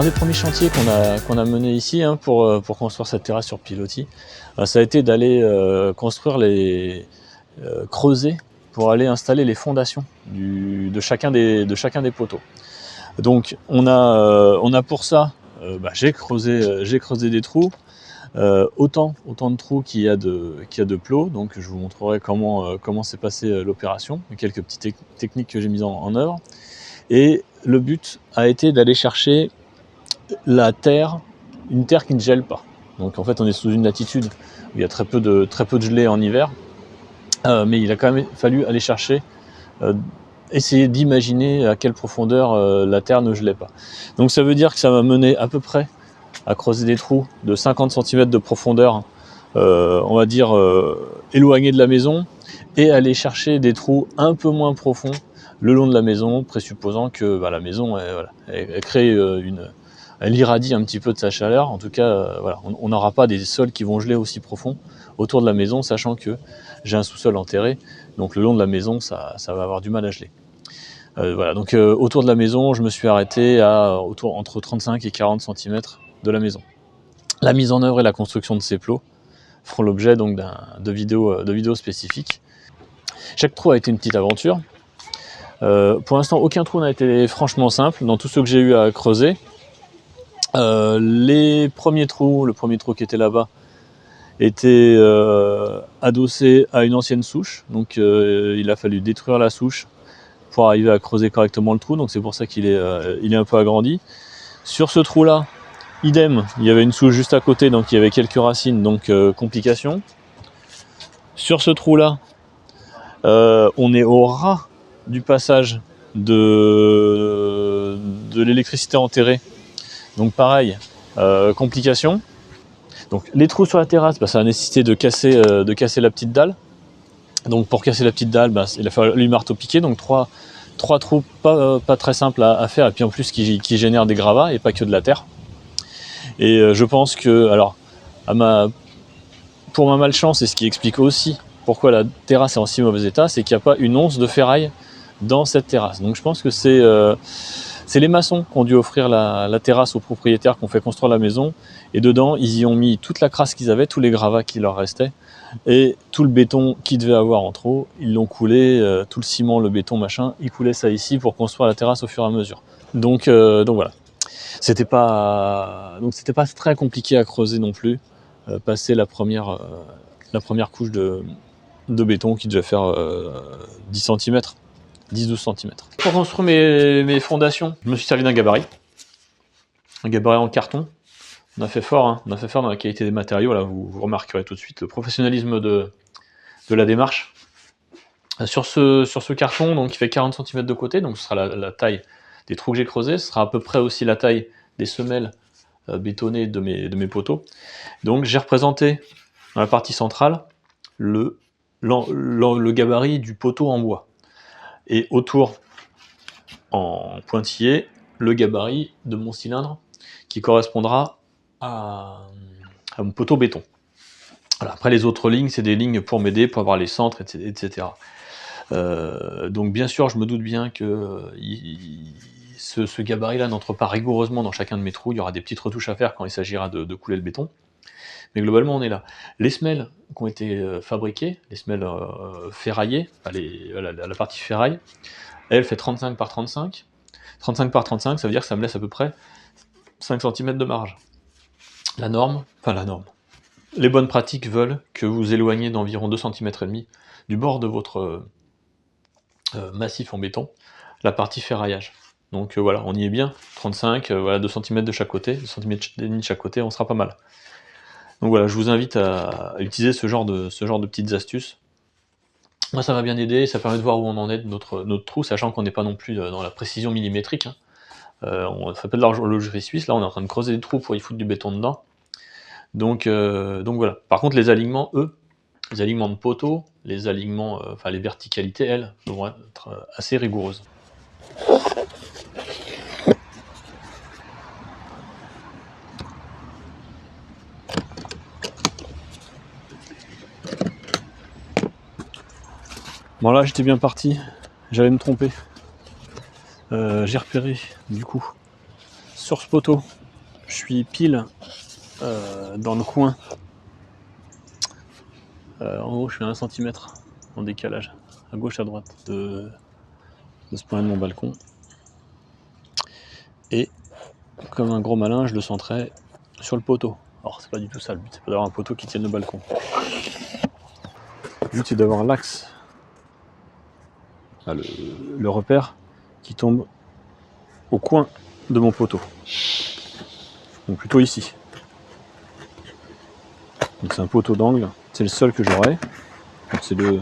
un des premiers chantiers qu'on a mené ici pour construire cette terrasse sur pilotis, ça a été d'aller construire creuser pour aller installer les fondations de chacun des poteaux. Donc on a pour ça, j'ai creusé des trous, autant de trous qu'il y a de plots. Donc je vous montrerai comment s'est passée l'opération, quelques petites techniques que j'ai mises en œuvre. Et le but a été d'aller chercher une terre qui ne gèle pas. Donc en fait on est sous une latitude où il y a très peu de gelée en hiver, mais il a quand même fallu aller chercher, essayer d'imaginer à quelle profondeur la terre ne gelait pas. Donc ça veut dire que ça m'a mené à peu près à creuser des trous de 50 cm de profondeur, on va dire éloignés de la maison, et aller chercher des trous un peu moins profonds le long de la maison, présupposant que la maison elle crée elle irradie un petit peu de sa chaleur. En tout cas, on n'aura pas des sols qui vont geler aussi profond autour de la maison, sachant que j'ai un sous-sol enterré, donc le long de la maison, ça va avoir du mal à geler. Donc autour de la maison, je me suis arrêté entre 35 et 40 cm de la maison. La mise en œuvre et la construction de ces plots feront l'objet donc de vidéos spécifiques. Chaque trou a été une petite aventure. Pour l'instant, aucun trou n'a été franchement simple dans tous ceux que j'ai eu à creuser. Le premier trou qui était là-bas était adossé à une ancienne souche, donc il a fallu détruire la souche pour arriver à creuser correctement le trou, donc c'est pour ça qu'il est un peu agrandi. Sur ce trou-là, idem, il y avait une souche juste à côté, donc il y avait quelques racines, donc complication. Sur ce trou-là, on est au ras du passage de l'électricité enterrée. Donc pareil, complication. Donc les trous sur la terrasse, ça a nécessité de casser la petite dalle. Donc pour casser la petite dalle, il a fallu marteau-piquer. Donc trois trous pas très simples à faire, et puis en plus qui génèrent des gravats et pas que de la terre. Et je pense que, alors, pour ma malchance, et ce qui explique aussi pourquoi la terrasse est en si mauvais état, c'est qu'il n'y a pas une once de ferraille dans cette terrasse. Donc je pense que c'est les maçons qui ont dû offrir la terrasse aux propriétaires qui ont fait construire la maison, et dedans ils y ont mis toute la crasse qu'ils avaient, tous les gravats qui leur restaient, et tout le béton qu'ils devaient avoir en trop, ils l'ont coulé, tout le ciment, le béton, machin, ils coulaient ça ici pour construire la terrasse au fur et à mesure. Donc voilà. C'était pas très compliqué à creuser non plus, passer la première couche de béton qui devait faire 10 cm. 10-12 cm. Pour construire mes fondations, je me suis servi d'un gabarit. Un gabarit en carton. On a fait fort dans la qualité des matériaux. Là, vous remarquerez tout de suite le professionnalisme de la démarche. Sur ce carton, donc, qui fait 40 cm de côté, donc ce sera la taille des trous que j'ai creusés. Ce sera à peu près aussi la taille des semelles bétonnées de mes poteaux. Donc j'ai représenté dans la partie centrale le gabarit du poteau en bois. Et autour, en pointillé, le gabarit de mon cylindre qui correspondra à mon poteau béton. Voilà. Après les autres lignes, c'est des lignes pour m'aider, pour avoir les centres, etc. Donc bien sûr, je me doute bien que ce gabarit-là n'entre pas rigoureusement dans chacun de mes trous. Il y aura des petites retouches à faire quand il s'agira de couler le béton. Mais globalement, on est là. Les semelles qui ont été fabriquées, les semelles ferraillées, la partie ferraille, elle fait 35 par 35. 35 par 35, ça veut dire que ça me laisse à peu près 5 cm de marge. La norme. Les bonnes pratiques veulent que vous éloignez d'environ 2,5 cm du bord de votre massif en béton la partie ferraillage. Donc voilà, on y est bien. 35, 2 cm de chaque côté, 2 cm et demi de chaque côté, on sera pas mal. Donc voilà, je vous invite à utiliser ce genre de petites astuces. Moi, ça m'a bien aidé, ça permet de voir où on en est de notre trou, sachant qu'on n'est pas non plus dans la précision millimétrique. On fait pas de l'horlogerie suisse, là on est en train de creuser des trous pour y foutre du béton dedans. Donc voilà. Par contre, les alignements, les alignements de poteaux, les alignements, les verticalités, elles, devront être assez rigoureuses. Bon là j'étais bien parti, j'allais me tromper. J'ai repéré du coup sur ce poteau, je suis pile dans le coin. En gros, je suis à 1 cm en décalage, à gauche, à droite de ce point de mon balcon. Et comme un gros malin, je le centrais sur le poteau. Alors, c'est pas du tout ça, le but, c'est pas d'avoir un poteau qui tienne le balcon. Le but, c'est d'avoir l'axe, le repère qui tombe au coin de mon poteau. Donc plutôt ici. Donc c'est un poteau d'angle, c'est le seul que j'aurai. Donc c'est le...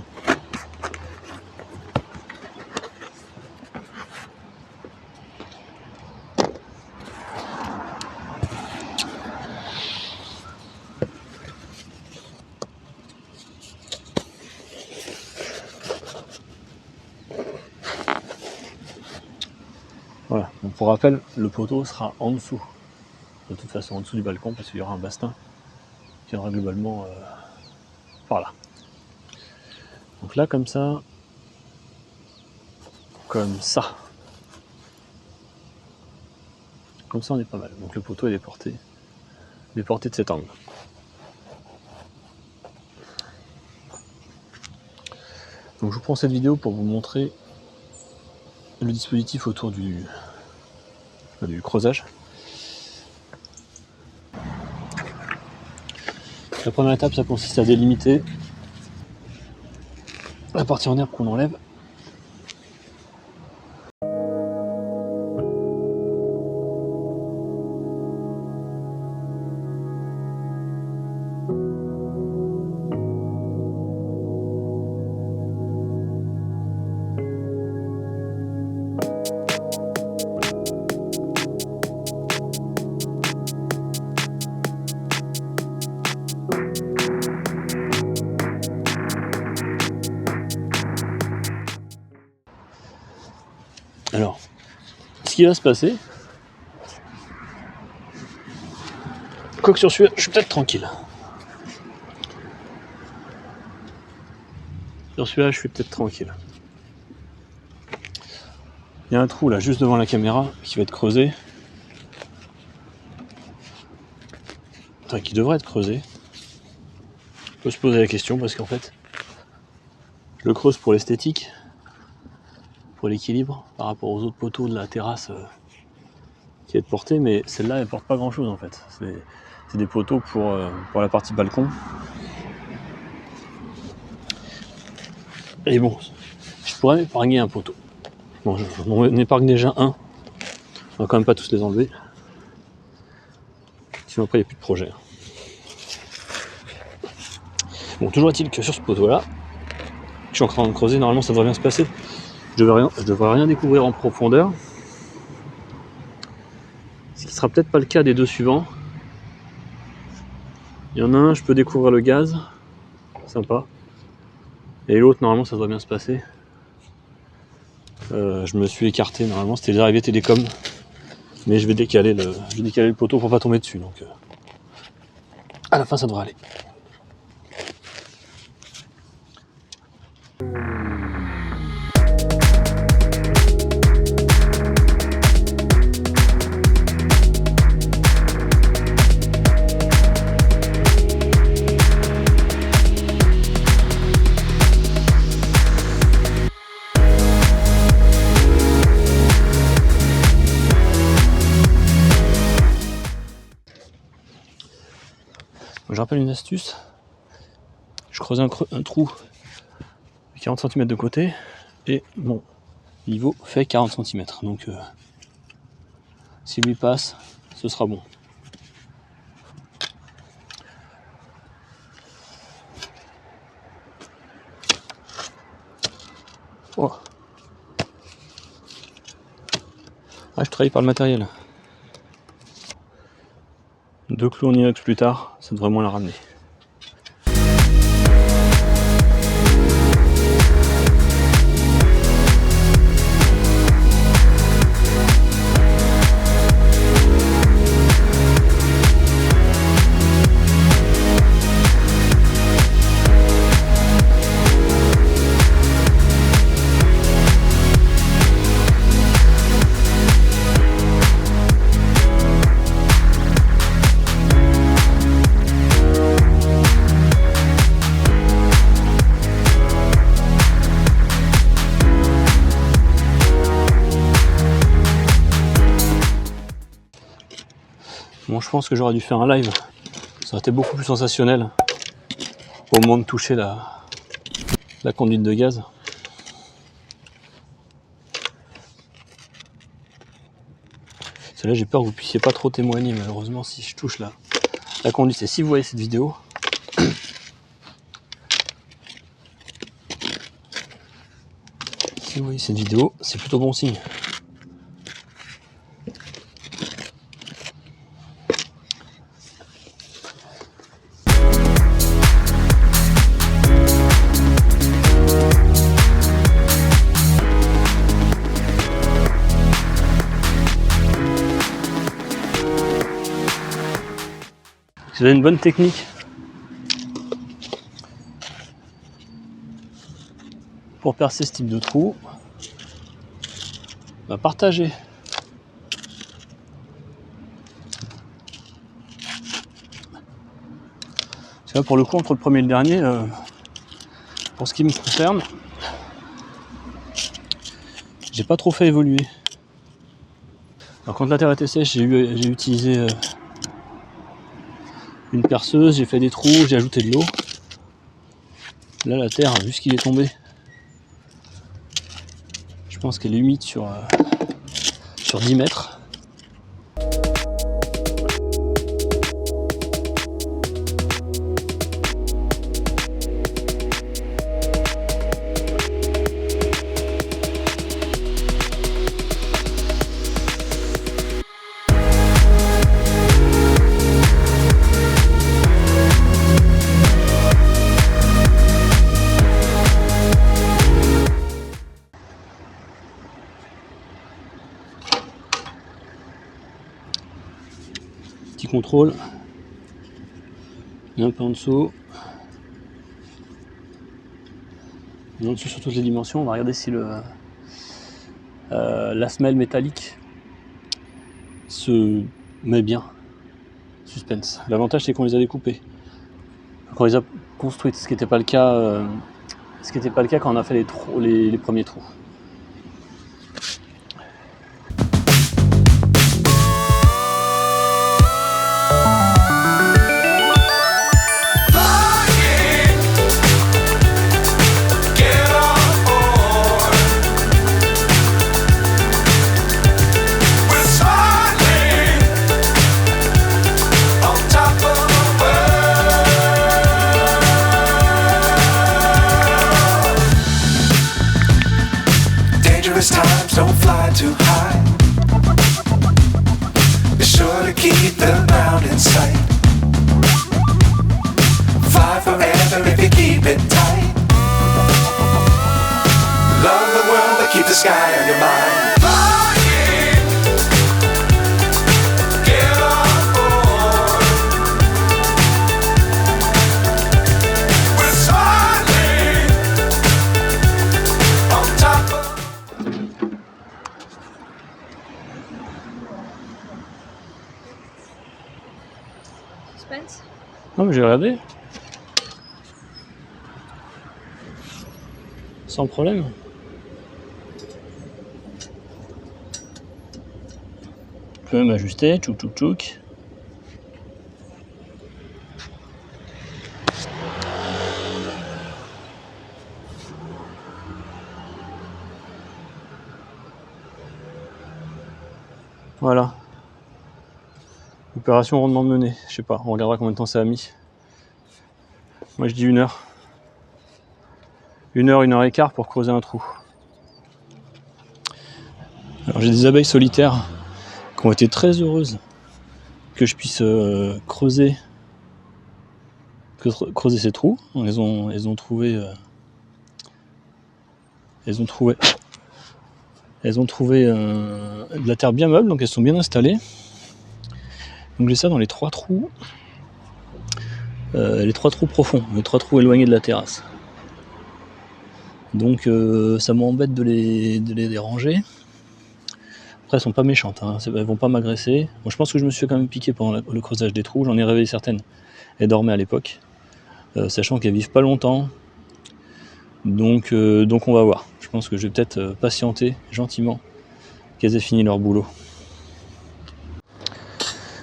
Voilà, donc pour rappel, le poteau sera en dessous. De toute façon en dessous du balcon parce qu'il y aura un bastin qui viendra globalement par là. Donc là comme ça, comme ça on est pas mal. Donc le poteau est déporté de cet angle. Donc je vous prends cette vidéo pour vous montrer le dispositif autour du creusage. La première étape, ça consiste à délimiter la partie en herbe qu'on enlève. Alors, ce qui va se passer, quoique sur celui-là, je suis peut-être tranquille. Sur celui-là, je suis peut-être tranquille. Il y a un trou là, juste devant la caméra, qui va être creusé. Enfin, qui devrait être creusé. On peut se poser la question parce qu'en fait, je le creuse pour l'esthétique, pour l'équilibre par rapport aux autres poteaux de la terrasse qui est portée, mais celle-là elle porte pas grand chose en fait. C'est des poteaux pour la partie balcon. Et bon, je pourrais m'épargner un poteau. Bon, on épargne déjà un. On va quand même pas tous les enlever. Sinon après il n'y a plus de projet. Bon, toujours est-il que sur ce poteau-là, je suis en train de creuser, normalement ça devrait bien se passer. Je devrais rien découvrir en profondeur. Ce qui sera peut-être pas le cas des deux suivants. Il y en a un, je peux découvrir le gaz. Sympa. Et l'autre, normalement, ça devrait bien se passer. Je me suis écarté, normalement, c'était les arrivées télécom. Mais je vais décaler le poteau pour pas tomber dessus. Donc, à la fin, ça devrait aller. Je rappelle une astuce, je creuse un trou de 40 cm de côté et mon niveau fait 40 cm. Donc s'il lui passe, ce sera bon. Oh. Ah, je travaille par le matériel. 2 clous en inox plus tard, ça devrait moins la ramener. Bon, je pense que j'aurais dû faire un live. Ça aurait été beaucoup plus sensationnel au moment de toucher la conduite de gaz. Celle-là, j'ai peur que vous puissiez pas trop témoigner, malheureusement, si je touche la conduite. Et si vous voyez cette vidéo, c'est plutôt bon signe. Si vous avez une bonne technique pour percer ce type de trou, bah partagez. Parce que là, pour le coup, entre le premier et le dernier, pour ce qui me concerne, j'ai pas trop fait évoluer. Alors quand la terre était sèche, j'ai utilisé une perceuse, j'ai fait des trous, j'ai ajouté de l'eau. Là, la terre, vu ce qu'il est tombé, je pense qu'elle est humide sur 10 mètres. Petit contrôle. Et un peu en dessous. Et en dessous sur toutes les dimensions. On va regarder si la semelle métallique se met bien. Suspense. L'avantage, c'est qu'on les a découpées, qu'on les a construites, ce qui n'était pas le cas. Quand on a fait les premiers trous. Times don't fly too high. Be sure to keep the ground in sight. Fly forever if you keep it tight. Love the world but keep the sky on your mind. Non mais j'ai regardé. Sans problème. Je peux même ajuster, tchouk tchouk tchouk. Voilà. Opération rondement menée. Je sais pas, on regardera combien de temps ça a mis. Moi je dis 1 heure. 1 heure, 1 heure et quart pour creuser un trou. Alors j'ai des abeilles solitaires qui ont été très heureuses que je puisse creuser ces trous. Elles ont trouvé de la terre bien meuble, donc elles sont bien installées. Donc j'ai ça dans les 3 trous. Les 3 trous profonds, les 3 trous éloignés de la terrasse. Donc ça m'embête de les déranger. Après elles sont pas méchantes, hein. Elles vont pas m'agresser. Bon, je pense que je me suis quand même piqué pendant le creusage des trous, j'en ai réveillé certaines. Elles dormaient à l'époque, sachant qu'elles vivent pas longtemps. Donc on va voir. Je pense que je vais peut-être patienter gentiment qu'elles aient fini leur boulot.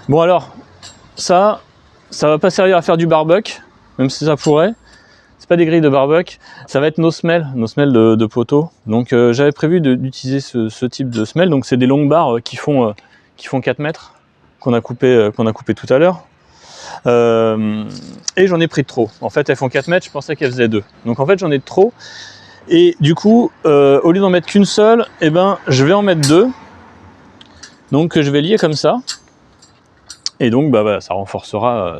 Bon alors, ça va pas servir à faire du barbecue, même si ça pourrait. C'est pas des grilles de barbecue, ça va être nos semelles de poteaux. Donc j'avais prévu d'utiliser ce type de semelles. Donc c'est des longues barres qui font 4 mètres, qu'on a coupé tout à l'heure. Et j'en ai pris de trop. En fait, elles font 4 mètres, je pensais qu'elles faisaient 2. Donc en fait, j'en ai de trop. Et du coup, au lieu d'en mettre qu'une seule, eh ben, je vais en mettre 2. Donc je vais lier comme ça. Et donc bah, voilà, ça renforcera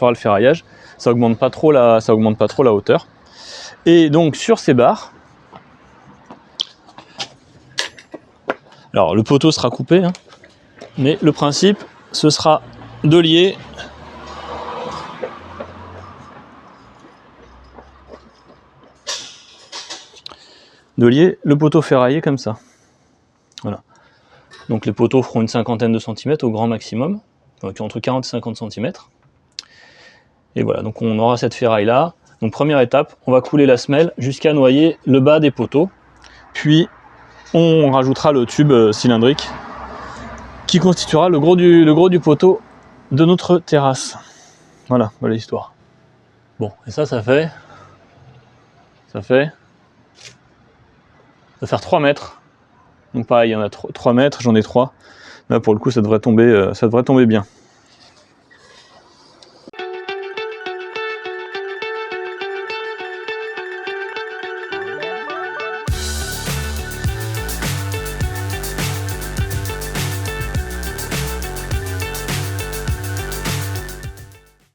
le ferraillage. Ça augmente pas trop la hauteur. Et donc sur ces barres, alors le poteau sera coupé, hein, mais le principe, ce sera de lier le poteau ferraillé comme ça. Voilà. Donc les poteaux feront une cinquantaine de centimètres au grand maximum, donc entre 40 et 50 cm. Et voilà, donc on aura cette ferraille là. Donc première étape, on va couler la semelle jusqu'à noyer le bas des poteaux. Puis on rajoutera le tube cylindrique qui constituera le gros du poteau de notre terrasse. Voilà l'histoire. Bon, et ça fait va faire 3 mètres. Donc pareil, il y en a 3 mètres, j'en ai 3. Là pour le coup ça devrait tomber bien.